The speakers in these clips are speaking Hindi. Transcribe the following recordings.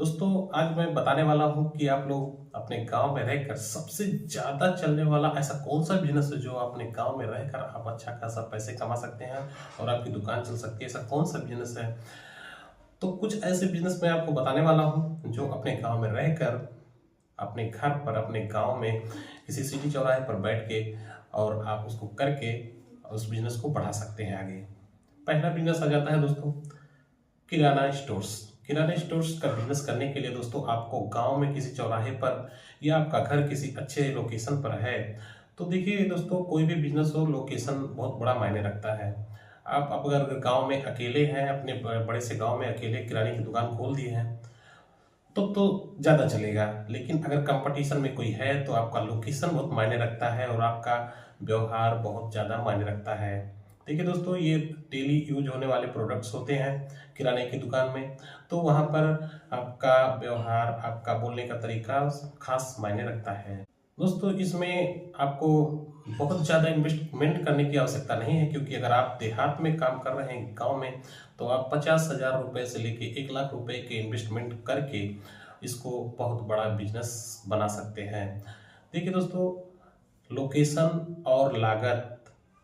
दोस्तों, आज मैं बताने वाला हूँ कि आप लोग अपने गांव में रहकर सबसे ज़्यादा चलने वाला ऐसा कौन सा बिजनेस है जो अपने गांव में रहकर आप अच्छा खासा पैसे कमा सकते हैं और आपकी दुकान चल सकती है। ऐसा कौन सा बिजनेस है? तो कुछ ऐसे बिजनेस मैं आपको बताने वाला हूँ जो अपने गांव में रहकर अपने घर पर, अपने गांव में किसी सिटी चौराहे पर बैठ के और आप उसको करके उस बिजनेस को बढ़ा सकते हैं आगे। पहला बिजनेस आ जाता है दोस्तों, किराना स्टोर्स। किराना स्टोर्स का बिजनेस करने के लिए दोस्तों आपको गांव में किसी चौराहे पर या आपका घर किसी अच्छे लोकेशन पर है, तो देखिए दोस्तों, कोई भी बिजनेस हो, लोकेशन बहुत बड़ा मायने रखता है। आप अगर गांव में अकेले हैं, अपने बड़े से गांव में अकेले किराने की दुकान खोल दिए हैं तो ज़्यादा चलेगा। लेकिन अगर कंपटीशन में कोई है तो आपका लोकेशन बहुत मायने रखता है और आपका व्यवहार बहुत ज़्यादा मायने रखता है। देखिए दोस्तों, ये डेली यूज होने वाले प्रोडक्ट्स होते हैं किराने की दुकान में, तो वहाँ पर आपका व्यवहार, आपका बोलने का तरीका खास मायने रखता है। दोस्तों, इसमें आपको बहुत ज़्यादा इन्वेस्टमेंट करने की आवश्यकता नहीं है, क्योंकि अगर आप देहात में काम कर रहे हैं गांव में, तो आप 50,000 रुपये से लेके 1 लाख रुपए के इन्वेस्टमेंट करके इसको बहुत बड़ा बिजनेस बना सकते हैं। देखिए दोस्तों, लोकेशन और लागत,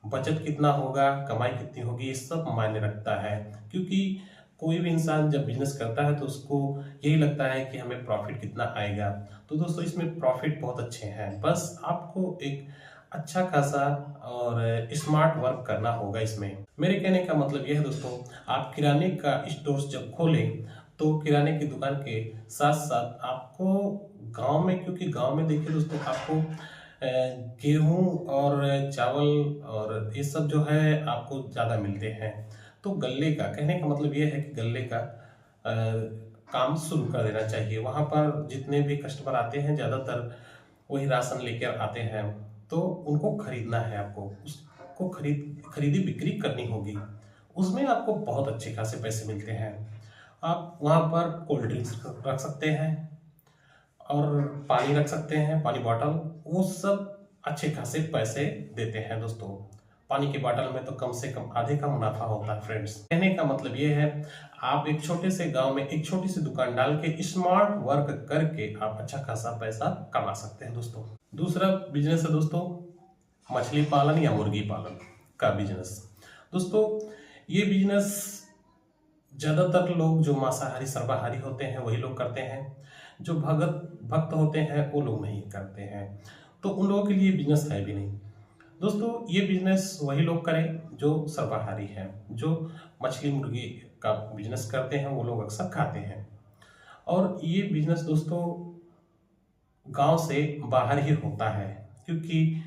बचत कितना होगा, कमाई कितनी होगी, ये सब मायने रखता है। क्योंकि कोई भी इंसान जब बिजनेस करता है तो उसको यही लगता है कि हमें प्रॉफिट कितना आएगा। तो दोस्तों, इसमें प्रॉफिट बहुत अच्छे हैं, बस आपको एक अच्छा खासा और स्मार्ट वर्क करना होगा। इसमें मेरे कहने का मतलब यह है दोस्तों, आप किराने का स्टोर जब खोलें तो किराने की दुकान के साथ साथ आपको गांव में, क्योंकि गांव में देखिए दोस्तों, आपको गेहूं और चावल और ये सब जो है आपको ज़्यादा मिलते हैं। तो गल्ले का, कहने का मतलब ये है कि गल्ले का काम शुरू कर देना चाहिए। वहाँ पर जितने भी कस्टमर आते हैं, ज़्यादातर वही राशन लेकर आते हैं, तो उनको खरीदना है। आपको उसको खरीदी बिक्री करनी होगी। उसमें आपको बहुत अच्छे खासे पैसे मिलते हैं। आप वहाँ पर कोल्ड ड्रिंक्स रख सकते हैं और पानी रख सकते हैं, पानी बॉटल, वो सब अच्छे खासे पैसे देते हैं दोस्तों। पानी की बोतल में तो कम से कम आधे का मुनाफा होता है फ्रेंड्स। कहने का मतलब ये है, आप एक छोटे से गांव में एक छोटी सी दुकान डाल के स्मार्ट वर्क करके आप अच्छा खासा पैसा कमा सकते हैं दोस्तों। दूसरा बिजनेस है दोस्तों, मछली पालन या मुर्गी पालन का बिजनेस। दोस्तों, ये बिजनेस ज्यादातर लोग जो मांसाहारी सर्वाहारी होते हैं वही लोग करते हैं। जो भक्त होते हैं वो लोग नहीं करते हैं, तो उन लोगों के लिए बिजनेस है भी नहीं। दोस्तों, ये बिजनेस वही लोग करें जो सर्वाहारी हैं, जो मछली मुर्गी का बिजनेस करते हैं, वो लोग अक्सर खाते हैं। और ये बिजनेस दोस्तों गांव से बाहर ही होता है, क्योंकि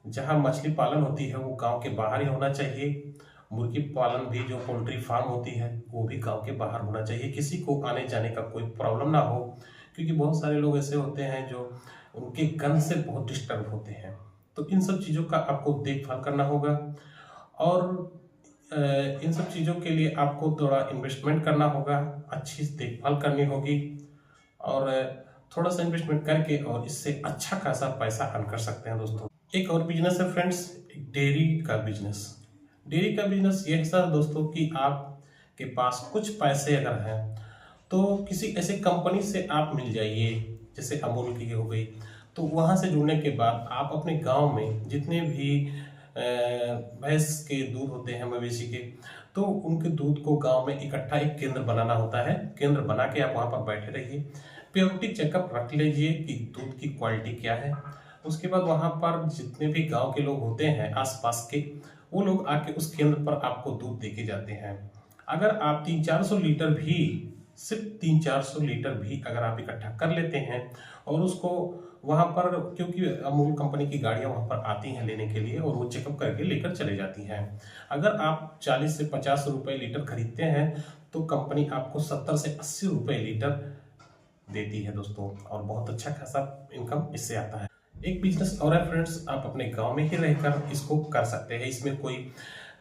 जहां मछली पालन होती है वो गांव के बाहर ही होना चाहिए। मुर्गी पालन भी, जो पोल्ट्री फार्म होती है, वो भी गांव के बाहर होना चाहिए, किसी को आने जाने का कोई प्रॉब्लम ना हो। क्योंकि बहुत सारे लोग ऐसे होते हैं जो उनके गंध से बहुत डिस्टर्ब होते हैं। तो इन सब चीज़ों का आपको देखभाल करना होगा और इन सब चीज़ों के लिए आपको थोड़ा इन्वेस्टमेंट करना होगा, अच्छी देखभाल करनी होगी और थोड़ा सा इन्वेस्टमेंट करके और इससे अच्छा खासा पैसा अर्न कर सकते हैं दोस्तों। एक और बिजनेस है फ्रेंड्स, डेयरी का बिजनेस। डेयरी का बिजनेस ये है दोस्तों कि आपके पास कुछ पैसे अगर हैं तो किसी ऐसे कंपनी से आप मिल जाइए, जैसे अमूल की हो गई। तो वहाँ से जुड़ने के बाद आप अपने गांव में जितने भी भैंस के दूध होते हैं, मवेशी के, तो उनके दूध को गांव में इकट्ठा एक केंद्र बनाना होता है। केंद्र बना के आप वहाँ पर बैठे रहिए, प्योरिटी चेकअप रख लीजिए कि दूध की क्वालिटी क्या है। उसके बाद वहाँ पर जितने भी गांव के लोग होते हैं आसपास के, वो लोग आके उस केंद्र पर आपको दूध दे के जाते हैं। अगर आप 300-400 लीटर भी, सिर्फ 300-400 लीटर भी अगर आप इकट्ठा कर लेते हैं और उसको वहाँ पर, क्योंकि अमूल कंपनी की गाड़ियाँ वहाँ पर आती हैं लेने के लिए और वो चेकअप करके लेकर चले जाती हैं। अगर आप 40 से 50 रुपए लीटर खरीदते हैं तो कंपनी आपको 70 से 80 रुपए लीटर देती है दोस्तों, और बहुत अच्छा खासा इनकम इससे आता है। एक बिजनेस और है फ्रेंड्स, आप अपने गांव में ही रहकर इसको कर सकते हैं। इसमें कोई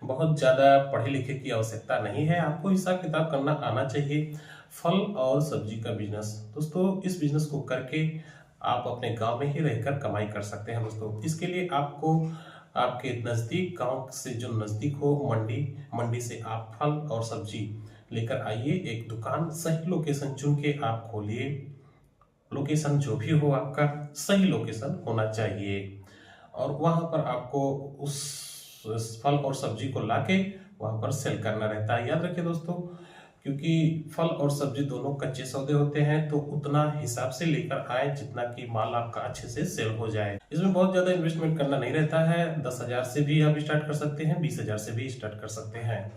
बहुत ज़्यादा पढ़े लिखे की आवश्यकता नहीं है, आपको हिसाब किताब करना आना चाहिए। फल और सब्जी का बिजनेस दोस्तों, इस बिजनेस को करके आप अपने गांव में ही रहकर कमाई कर सकते हैं दोस्तों। इसके लिए आपको आपके नज़दीक, गांव से जो नज़दीक हो, मंडी से आप फल और सब्जी लेकर आइए। एक दुकान सही लोकेशन चुन के आप खोलिए। लोकेशन जो भी हो आपका सही लोकेशन होना चाहिए, और वहां पर आपको उस फल और सब्जी को लाके वहां पर सेल करना रहता है। याद रखिए दोस्तों, क्योंकि फल और सब्जी दोनों कच्चे सौदे होते हैं, तो उतना हिसाब से लेकर आए जितना कि माल आपका अच्छे से सेल हो जाए। इसमें बहुत ज्यादा इन्वेस्टमेंट करना नहीं रहता है। 10,000 से भी आप स्टार्ट कर सकते हैं, 20,000 से भी स्टार्ट कर सकते हैं।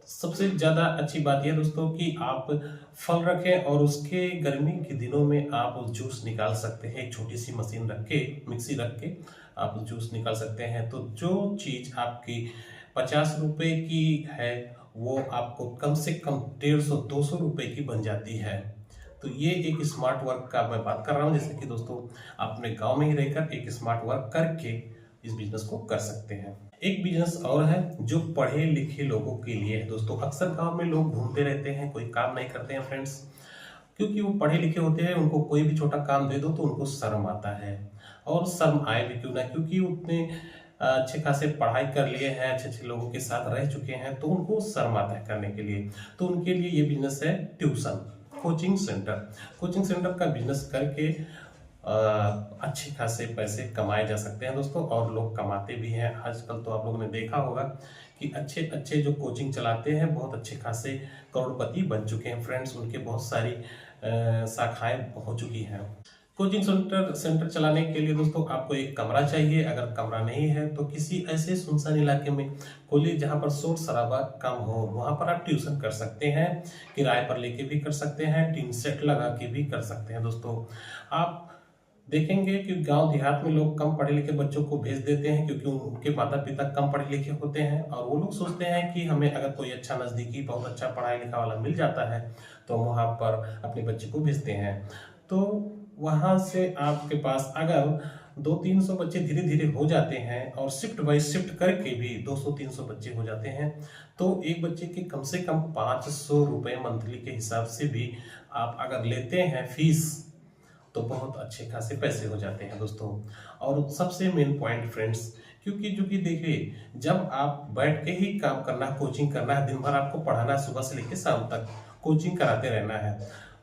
सबसे ज्यादा अच्छी बात यह दोस्तों कि आप फल रखें और उसके गर्मी के दिनों में आप जूस निकाल सकते हैं। एक छोटी सी मशीन रख के, मिक्सी रख के आप जूस निकाल सकते हैं। तो जो चीज आपकी 50 रुपए की है वो आपको कम से कम 150-200 रुपए की बन जाती है। तो ये एक स्मार्ट वर्क का मैं बात कर रहा हूँ, जैसे कि दोस्तों आप अपने गांव में ही रहकर एक स्मार्ट वर्क करके इस बिजनेस को कर सकते हैं। एक बिजनेस और है जो पढ़े लिखे लोगों के लिए है दोस्तों। अक्सर गांव में लोग घूमते रहते हैं, कोई काम नहीं करते हैं फ्रेंड्स, क्योंकि वो पढ़े लिखे होते हैं। उनको कोई भी छोटा काम दे दो तो उनको शर्म आता है, और शर्म आए भी क्यों ना, क्योंकि उतने अच्छे खासे पढ़ाई कर लिए हैं, अच्छे अच्छे लोगों के साथ रह चुके हैं, तो उनको शर्म आता है करने के लिए। तो उनके लिए ये बिजनेस है tuition, coaching centre. Coaching centre का बिजनेस करके अच्छे खासे पैसे कमाए जा सकते हैं दोस्तों, और लोग कमाते भी हैं। आजकल तो आप लोगों ने देखा होगा कि अच्छे अच्छे जो कोचिंग चलाते हैं बहुत अच्छे खासे करोड़पति बन चुके हैं फ्रेंड्स। उनके बहुत सारी शाखाएं हो चुकी हैं। कोचिंग सेंटर चलाने के लिए दोस्तों आपको एक कमरा चाहिए। अगर कमरा नहीं है तो किसी ऐसे सुनसान इलाके में खोलिए जहां पर शोर शराबा कम हो। वहां पर आप ट्यूशन कर सकते हैं, किराए पर लेके भी कर सकते हैं, टीन सेट लगा के भी कर सकते हैं दोस्तों। आप देखेंगे कि गांव देहात में लोग कम पढ़े लिखे बच्चों को भेज देते हैं, क्योंकि उनके माता पिता कम पढ़े लिखे होते हैं, और वो लोग सोचते हैं कि हमें अगर कोई अच्छा नजदीकी बहुत अच्छा पढ़ाई लिखा वाला मिल जाता है तो हम वहां पर अपने बच्चे को भेजते हैं। तो वहां से आपके पास अगर 200-300 बच्चे धीरे धीरे हो जाते हैं, और शिफ्ट बाय शिफ्ट करके भी 200-300 बच्चे हो जाते हैं, तो एक बच्चे के कम से कम 500 रुपए मंथली के हिसाब से भी आप अगर लेते हैं फीस, तो बहुत अच्छे खासे पैसे हो जाते हैं दोस्तों। और सबसे मेन पॉइंट फ्रेंड्स, क्योंकि जो कि देखिए, जब आप बैठ के ही काम करना है, कोचिंग करना है, दिन भर आपको पढ़ाना है, सुबह से लेकर शाम तक कोचिंग कराते रहना है,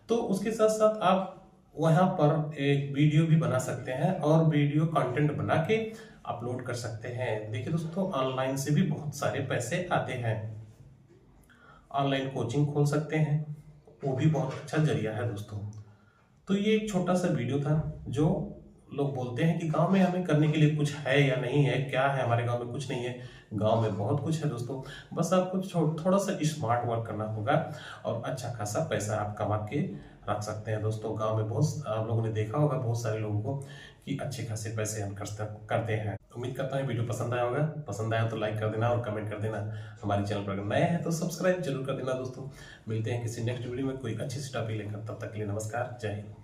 तो उसके साथ साथ आप वहां पर एक वीडियो भी बना सकते हैं, और वीडियो कंटेंट बना के अपलोड कर सकते हैं। देखिए दोस्तों, ऑनलाइन से भी बहुत सारे पैसे आते हैं। ऑनलाइन कोचिंग खोल सकते हैं, वो भी बहुत अच्छा जरिया है दोस्तों। तो ये एक छोटा सा वीडियो था। जो लोग बोलते हैं कि गांव में हमें करने के लिए कुछ है या नहीं है, क्या है, हमारे गांव में कुछ नहीं है। गांव में बहुत कुछ है दोस्तों, बस आपको थोड़ा सा स्मार्ट वर्क करना होगा, और अच्छा खासा पैसा आप कमा के रख सकते हैं दोस्तों। गांव में बहुत आप लोगों ने देखा होगा बहुत सारे लोगों को कि अच्छे खासे पैसे अर्न करते हैं। उम्मीद करता हूँ वीडियो पसंद आया होगा। पसंद आया तो लाइक कर देना और कमेंट कर देना। हमारे चैनल पर अगर नए हैं तो सब्सक्राइब जरूर कर देना दोस्तों। मिलते हैं किसी नेक्स्ट वीडियो में कोई अच्छी सी टॉपिक लेकर, तब तक के लिए नमस्कार, जय हिंद।